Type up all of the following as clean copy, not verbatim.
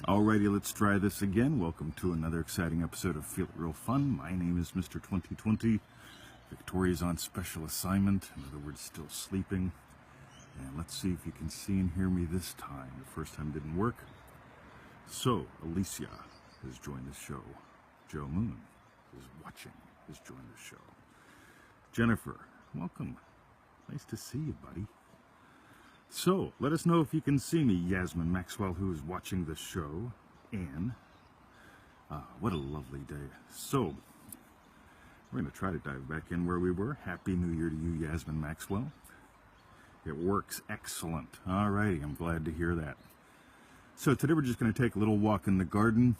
Alrighty, let's try this again. Welcome to another exciting episode of Feel It Real Fun. My name is Mr. 2020. Victoria's on special assignment, in other words, still sleeping. And let's see if you can see and hear me this time. The first time didn't work. So, Alicia has joined the show. Joe Moon is watching, has joined the show. Jennifer, welcome. Nice to see you, buddy. So, let us know if you can see me, Yasmin Maxwell, who is watching the show. And, what a lovely day. So, we're going to try to dive back in where we were. Happy New Year to you, Yasmin Maxwell. It works excellent. Alrighty, I'm glad to hear that. So, today we're just going to take a little walk in the garden.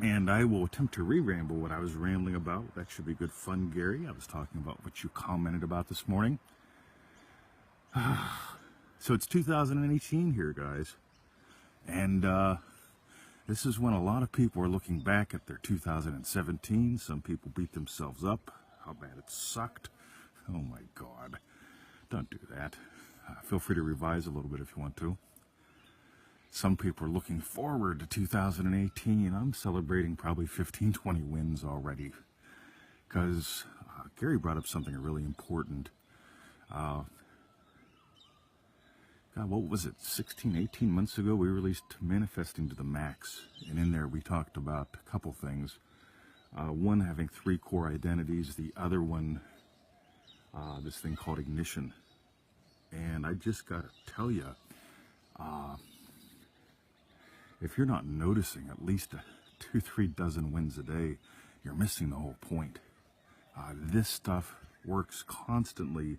And I will attempt to re-ramble what I was rambling about. That should be good fun, Gary. I was talking about what you commented about this morning. So it's 2018 here, guys, and this is when a lot of people are looking back at their 2017. Some people beat themselves up, how bad it sucked. Oh my God, don't do that. Feel free to revise a little bit if you want to. Some people are looking forward to 2018. I'm celebrating probably 15, 20 wins already, because Gary brought up something really important. God, what was it, 16, 18 months ago, we released Manifesting to the Max, and in there we talked about a couple things. One, having 3 core identities, the other one, this thing called ignition. And I just got to tell you, if you're not noticing at least 2-3 dozen wins a day, you're missing the whole point. This stuff works constantly,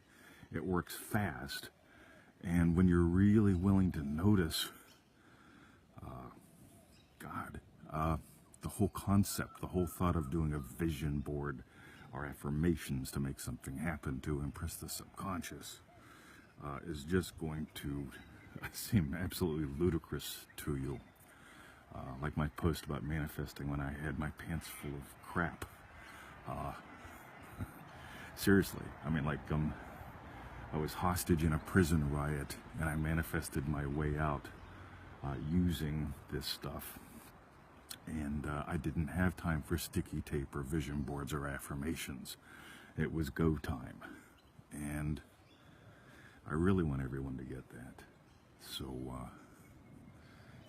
it works fast. And when you're really willing to notice, the whole concept, the whole thought of doing a vision board or affirmations to make something happen, to impress the subconscious, is just going to seem absolutely ludicrous to you. Like my post about manifesting when I had my pants full of crap. Seriously, I mean, like, I was hostage in a prison riot, and I manifested my way out using this stuff. And I didn't have time for sticky tape or vision boards or affirmations. It was go time. And I really want everyone to get that. So,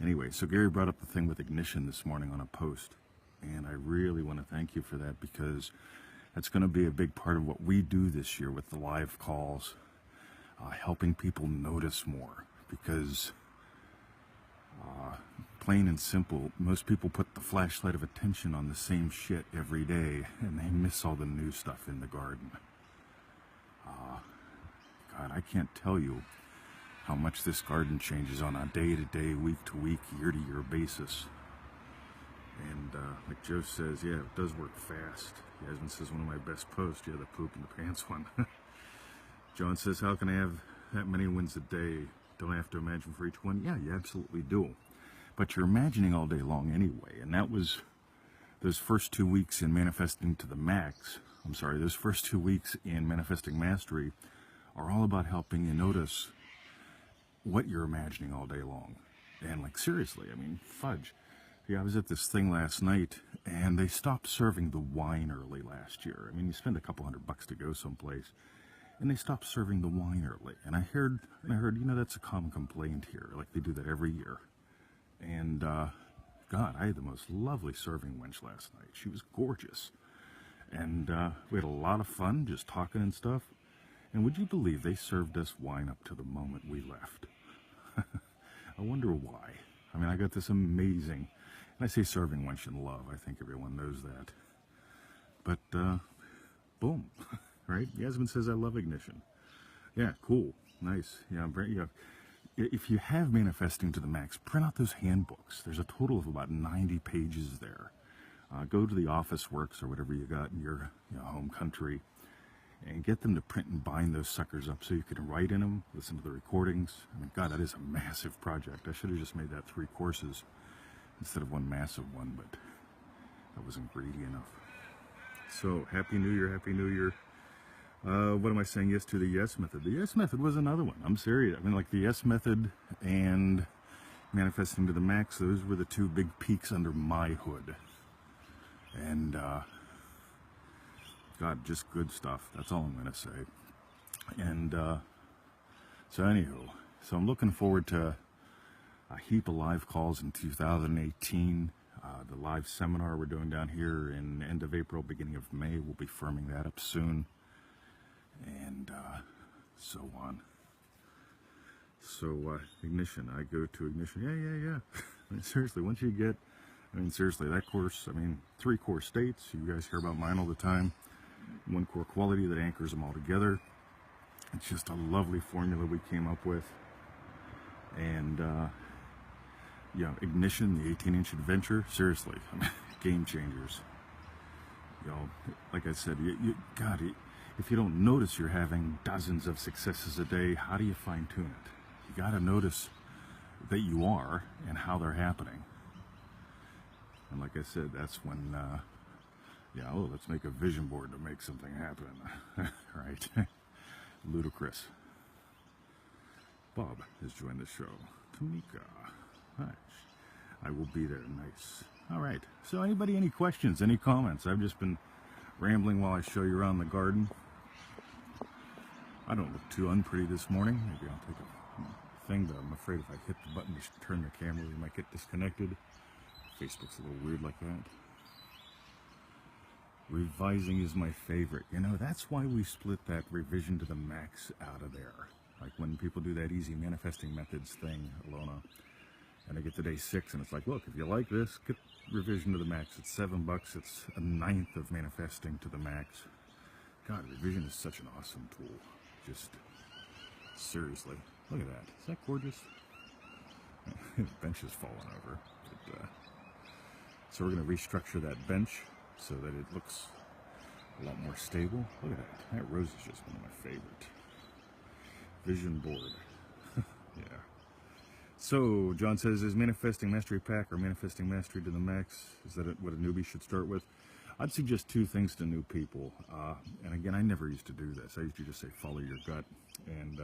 anyway, so Gary brought up the thing with ignition this morning on a post. And I really want to thank you for that, because that's going to be a big part of what we do this year with the live calls. Helping people notice more, because plain and simple, most people put the flashlight of attention on the same shit every day, and they miss all the new stuff in the garden. God, I can't tell you how much this garden changes on a day-to-day, week-to-week, year-to-year basis. And like Joe says, yeah, it does work fast. Yasmin says one of my best posts, yeah, the poop in the pants one. John says, how can I have that many wins a day? Don't I have to imagine for each one? Yeah, you absolutely do. But you're imagining all day long anyway. And that was those first 2 weeks in Manifesting to the Max. Those first 2 weeks in Manifesting Mastery are all about helping you notice what you're imagining all day long. And like, seriously, I mean, fudge. Yeah, I was at this thing last night, and they stopped serving the wine early last year. I mean, you spend a couple $100 to go someplace. And they stopped serving the wine early. And I heard, that's a common complaint here. Like, they do that every year. And, God, I had the most lovely serving wench last night. She was gorgeous. And we had a lot of fun just talking and stuff. And would you believe they served us wine up to the moment we left? I wonder why. I mean, I got this amazing, and I say serving wench in love. I think everyone knows that. But, boom. Right? Yasmin says, I love ignition. Yeah, cool. Nice. Yeah, if you have Manifesting to the Max, print out those handbooks. There's a total of about 90 pages there. Go to the Office Works or whatever you got in your home country and get them to print and bind those suckers up so you can write in them, listen to the recordings. I mean, God, that is a massive project. I should have just made that 3 courses instead of one massive one, but that wasn't greedy enough. So, Happy New Year, Happy New Year. What am I saying yes to? The yes method. The yes method was another one. I'm serious. I mean, like the yes method and manifesting to the max, those were the two big peaks under my hood. And God, just good stuff. That's all I'm going to say. And so anywho, so I'm looking forward to a heap of live calls in 2018. The live seminar we're doing down here in end of April, beginning of May. We'll be firming that up soon. And so on. So ignition, I go to ignition. Yeah. I mean, seriously, once you get, seriously, that course, 3 core states. You guys hear about mine all the time. 1 core quality that anchors them all together. It's just a lovely formula we came up with. And yeah, ignition, the 18-inch adventure. Seriously, game changers. Like I said, God, if you don't notice you're having dozens of successes a day, how do you fine tune it? You got to notice that you are and how they're happening. And like I said, that's when, let's make a vision board to make something happen, right? Ludicrous. Bob has joined the show. Tamika, hi. I will be there. Nice. All right. So anybody, any questions, any comments? I've just been rambling while I show you around the garden. I don't look too unpretty this morning. Maybe I'll take a thing, but I'm afraid if I hit the button to turn the camera, we might get disconnected. Facebook's a little weird like that. Revising is my favorite. That's why we split that revision to the max out of there. Like when people do that easy manifesting methods thing, Alona, and they get to day 6 and it's like, look, if you like this, get revision to the max. It's $7. It's a 1/9 of manifesting to the max. God, revision is such an awesome tool. Just seriously, look at that. Is that gorgeous? The bench is falling over. But, so we're going to restructure that bench so that it looks a lot more stable. Look at that. That rose is just one of my favorite. Vision board. Yeah. So John says, is Manifesting Mastery Pack or Manifesting Mastery to the Max, is that what a newbie should start with? I'd suggest 2 things to new people. And again, I never used to do this. I used to just say, follow your gut. And,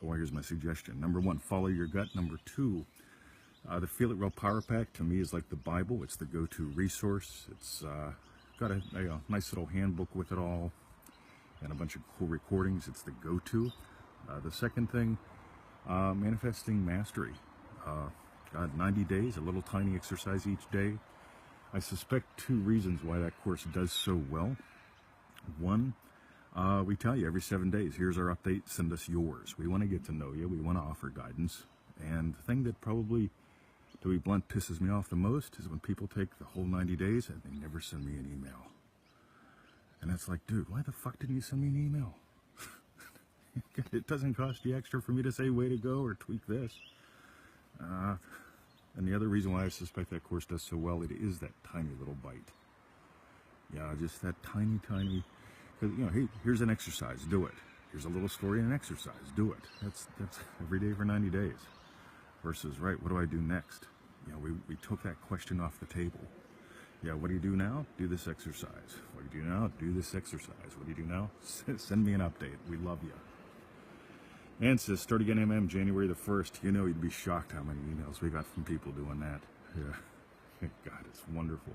well, here's my suggestion. Number 1, follow your gut. Number 2, the Feel It Real Power Pack to me is like the Bible. It's the go-to resource. It's got a nice little handbook with it all and a bunch of cool recordings. It's the go-to. The second thing, Manifesting Mastery. God, 90 days, a little tiny exercise each day. I suspect 2 reasons why that course does so well. 1, we tell you every 7 days, here's our update, send us yours. We want to get to know you. We want to offer guidance. And the thing that probably, to be blunt, pisses me off the most is when people take the whole 90 days and they never send me an email. And it's like, dude, why the fuck didn't you send me an email? It doesn't cost you extra for me to say, way to go, or tweak this. And the other reason why I suspect that course does so well, it is that tiny little bite. Yeah, just that tiny, because, hey, here's an exercise, do it. Here's a little story and an exercise, do it. That's every day for 90 days. Versus, right, what do I do next? We took that question off the table. Yeah, what do you do now? Do this exercise. What do you do now? Do this exercise. What do you do now? Send me an update. We love you. And says, start again, MM, January the 1st. You'd be shocked how many emails we got from people doing that. Yeah. God, it's wonderful.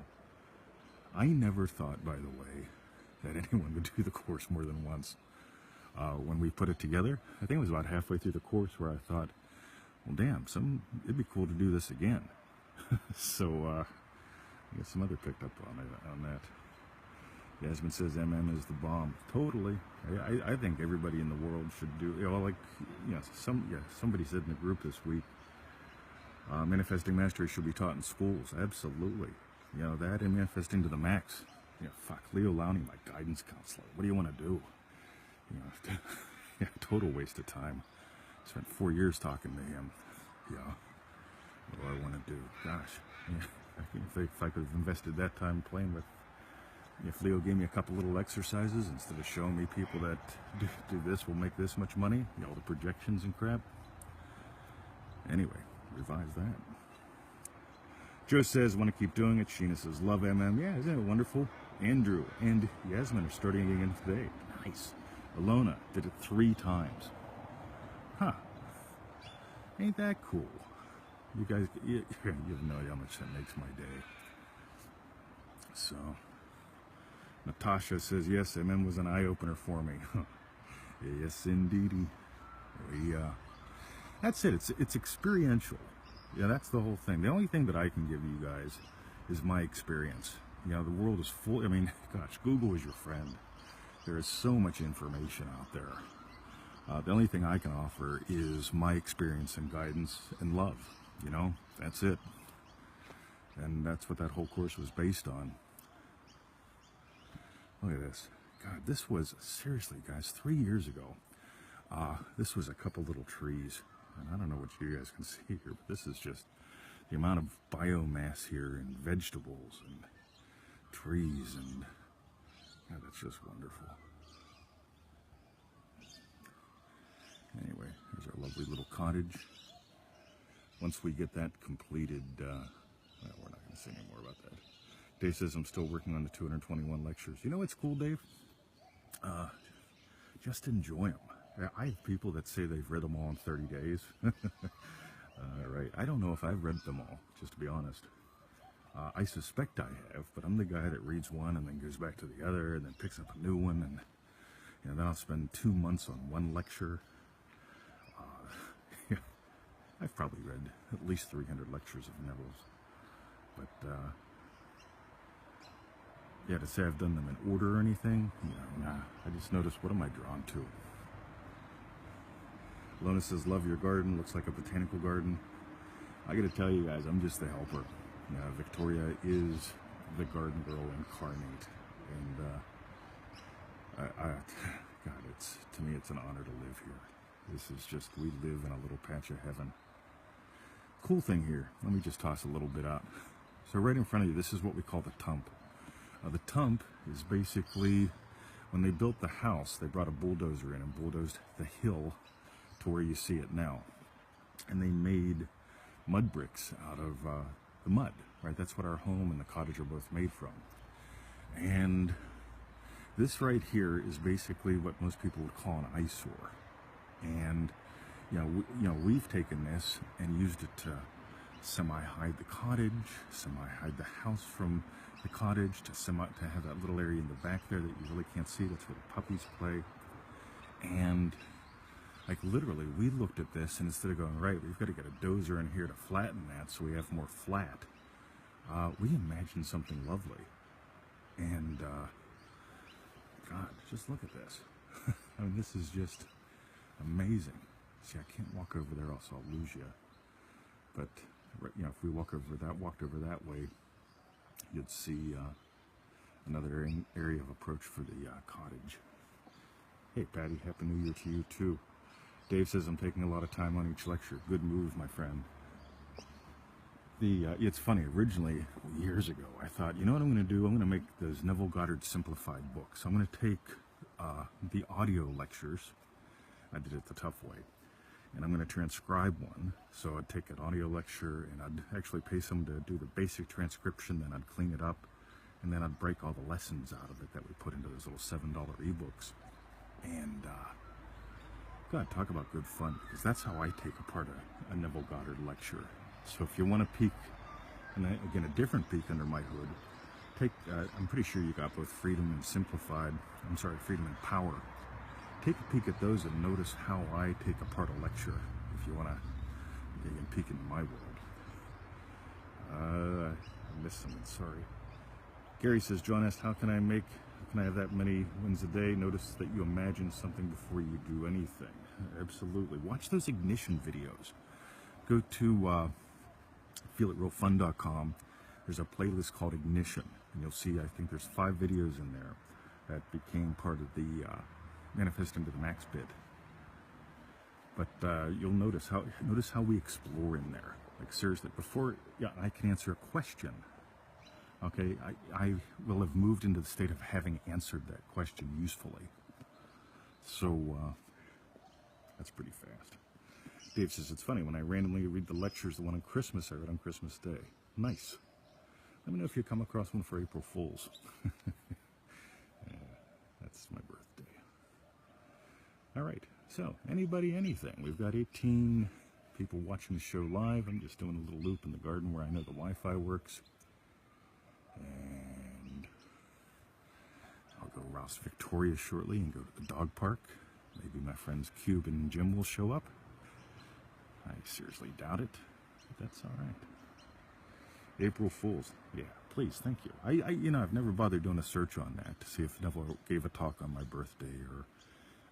I never thought, by the way, that anyone would do the course more than once. When we put it together, I think it was about halfway through the course where I thought, well, damn, it'd be cool to do this again. So, I guess some other picked up on that. Yasmin says MM is the bomb. Totally. I think everybody in the world should do, somebody said in the group this week, Manifesting Mastery should be taught in schools. Absolutely. That and Manifesting to the Max. Fuck, Leo Lowney, my guidance counselor. What do you want to do? Total waste of time. Spent 4 years talking to him. What do I want to do? Gosh. If I could have invested that time playing with, if Leo gave me a couple little exercises instead of showing me people that do this will make this much money, all the projections and crap. Anyway, revise that. Joe says, want to keep doing it. Sheena says, love MM. Yeah, isn't it wonderful? Andrew and Yasmin are starting again today. Nice. Alona did it 3 times. Huh. Ain't that cool? You guys, you have no idea how much that makes my day. So, Natasha says, yes, MM was an eye-opener for me. Yes, indeedy. That's it. It's experiential. Yeah, that's the whole thing. The only thing that I can give you guys is my experience. You know, the world is full. I mean, gosh, Google is your friend. There is so much information out there. The only thing I can offer is my experience and guidance and love. You know, that's it. And that's what that whole course was based on. Look at this. God, this was, seriously, guys, 3 years ago. This was a couple little trees. And I don't know what you guys can see here, but this is just the amount of biomass here and vegetables and trees, and God, that's just wonderful. Anyway, here's our lovely little cottage. Once we get that completed, well, we're not going to say any more about that. Dave says, I'm still working on the 221 lectures. You know what's cool, Dave? Just enjoy them. I have people that say they've read them all in 30 days. Right. I don't know if I've read them all, just to be honest. I suspect I have, but I'm the guy that reads one and then goes back to the other and then picks up a new one, and you know, then I'll spend 2 months on one lecture. I've probably read at least 300 lectures of Neville's, but yeah, to say I've done them in order or anything, you know, nah. I just noticed, what am I drawn to? Lona says, love your garden, looks like a botanical garden. I gotta tell you guys, I'm just the helper. Victoria is the garden girl incarnate, and God, to me it's an honor to live here. This is just, we live in a little patch of heaven. Cool thing here, let me just toss a little bit out. So right in front of you, this is what we call the tump. The tump is basically, when they built the house, they brought a bulldozer in and bulldozed the hill to where you see it now. And they made mud bricks out of the mud, right? That's what our home and the cottage are both made from. And this right here is basically what most people would call an eyesore. And we've taken this and used it to semi-hide the cottage, semi-hide the house from the cottage, to have that little area in the back there that you really can't see. That's where the puppies play. And like literally, we looked at this, and instead of going, right, we've got to get a dozer in here to flatten that so we have more flat, we imagined something lovely. And God, just look at this. I mean, this is just amazing. See, I can't walk over there, else I'll lose you. But you know, if we walked over that way, you'd see another area of approach for the cottage. Hey, Patty, Happy New Year to you too. Dave says, I'm taking a lot of time on each lecture. Good move, my friend. It's funny, originally, years ago, I thought, you know what I'm going to do? I'm going to make those Neville Goddard simplified books. I'm going to take the audio lectures. I did it the tough way. And I'm going to transcribe one. So I'd take an audio lecture and I'd actually pay someone to do the basic transcription, then I'd clean it up, and then I'd break all the lessons out of it that we put into those little $7 ebooks. And God, talk about good fun, because that's how I take apart a Neville Goddard lecture. So if you want to peek, and again, a different peek under my hood, I'm pretty sure you got both Freedom and Freedom and Power. Take a peek at those and notice how I take apart a lecture, if you want to again peek into my world. I missed something, sorry. Gary says, John asked, how can I have that many wins a day? Notice that you imagine something before you do anything. Absolutely. Watch those ignition videos. Go to feelitrealfun.com. There's a playlist called Ignition, and you'll see, I think there's 5 videos in there that became part of the Manifesting to the Max bit. But you'll notice how we explore in there. Like seriously, before I can answer a question, okay, I will have moved into the state of having answered that question usefully. So that's pretty fast. Dave says, it's funny, when I randomly read the lectures, the one on Christmas, I read on Christmas Day. Nice. Let me know if you come across one for April Fools. Yeah, that's my birthday. All right, so anybody, anything. We've got 18 people watching the show live. I'm just doing a little loop in the garden where I know the Wi-Fi works. And I'll go rouse Victoria shortly and go to the dog park. Maybe my friends Cube and Jim will show up. I seriously doubt it, but that's all right. April Fools. Yeah, please, thank you. I've never bothered doing a search on that to see if Neville gave a talk on my birthday or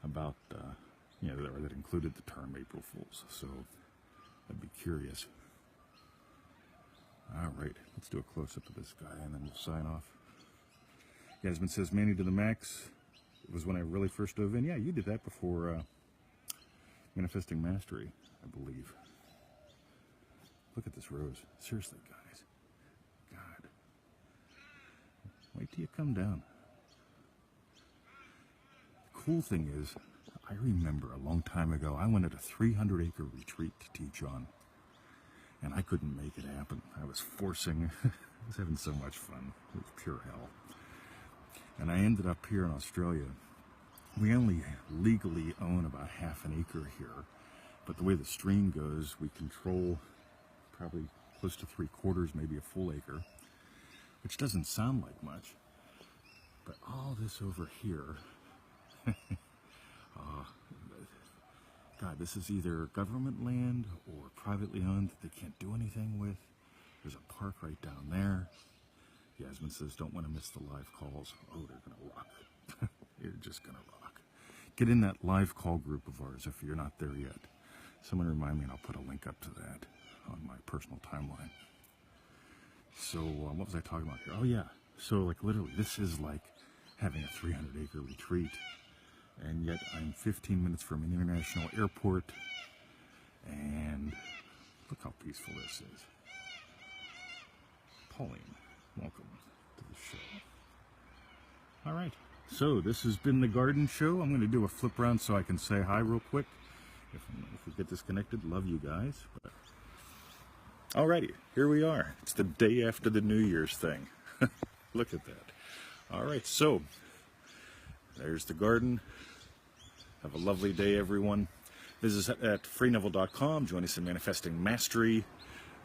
about, that included the term April Fools. So I'd be curious. All right, let's do a close-up of this guy and then we'll sign off. Yasmin says, Manny to the max. It was when I really first dove in. Yeah, you did that before Manifesting Mastery, I believe. Look at this rose. Seriously, guys. God. Wait till you come down. The cool thing is, I remember a long time ago, I went at a 300-acre retreat to teach on. And I couldn't make it happen. I was forcing. I was having so much fun. It was pure hell. And I ended up here in Australia. We only legally own about half an acre here. But the way the stream goes, we control probably close to 3/4, maybe a full acre, which doesn't sound like much. But all this over here, God, this is either government land or privately owned that they can't do anything with. There's a park right down there. Yasmin says, don't want to miss the live calls. Oh, they're going to rock. They're just going to rock. Get in that live call group of ours if you're not there yet. Someone remind me and I'll put a link up to that on my personal timeline. So what was I talking about here? Oh yeah, so like literally this is like having a 300-acre retreat, and yet I'm 15 minutes from an international airport, and look how peaceful this is. Pauline, welcome to the show. All right, so this has been the garden show. I'm going to do a flip around so I can say hi real quick. If we get disconnected, love you guys. But alrighty, here we are. It's the day after the New Year's thing. Look at that. Alright, so there's the garden. Have a lovely day, everyone. Visit us at freeneville.com. Join us in Manifesting Mastery.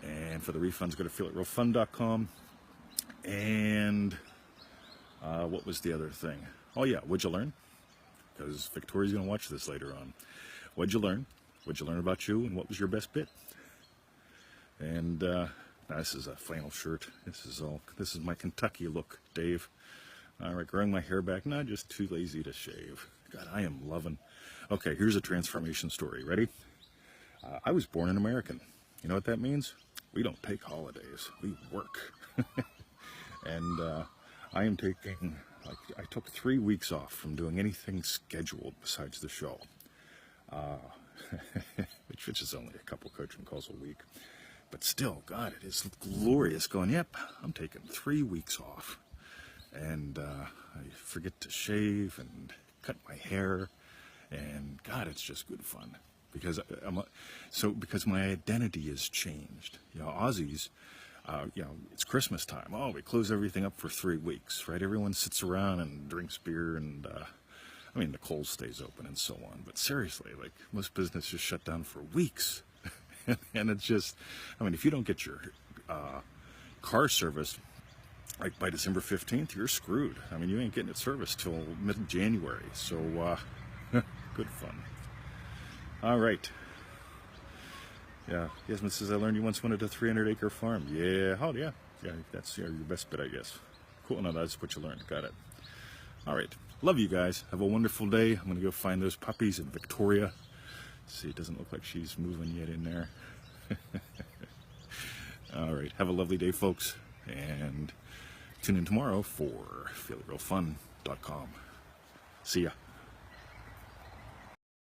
And for the refunds, go to feelitrealfun.com. And what was the other thing? Oh yeah, what'd you learn? Because Victoria's going to watch this later on. What'd you learn? What'd you learn about you? And what was your best bit? And this is a flannel shirt. This is my Kentucky look, Dave. All right, growing my hair back. Not just too lazy to shave. God, I am loving. Okay, here's a transformation story. Ready? I was born an American. You know what that means? We don't take holidays. We work. And I am taking, I took 3 weeks off from doing anything scheduled besides the show. Which is only a couple coaching calls a week. But still, God, it is glorious going, yep, I'm taking 3 weeks off. And I forget to shave and cut my hair. And God, it's just good fun. Because because my identity has changed. You know, Aussies, it's Christmas time. Oh, we close everything up for 3 weeks, right? Everyone sits around and drinks beer and, the Kohl's stays open and so on. But seriously, like, most businesses shut down for weeks. And it's just, if you don't get your car serviced, like by December 15th, you're screwed. You ain't getting it serviced till mid-January. So, good fun. All right. Yeah, Yasmin says, I learned you once wanted a 300-acre farm. Yeah, oh yeah. Yeah, that's your best bit, I guess. Cool, no, that's what you learned. Got it. All right. Love you guys. Have a wonderful day. I'm going to go find those puppies in Victoria. See, it doesn't look like she's moving yet in there. All right. Have a lovely day, folks. And tune in tomorrow for feelitrealfun.com. See ya.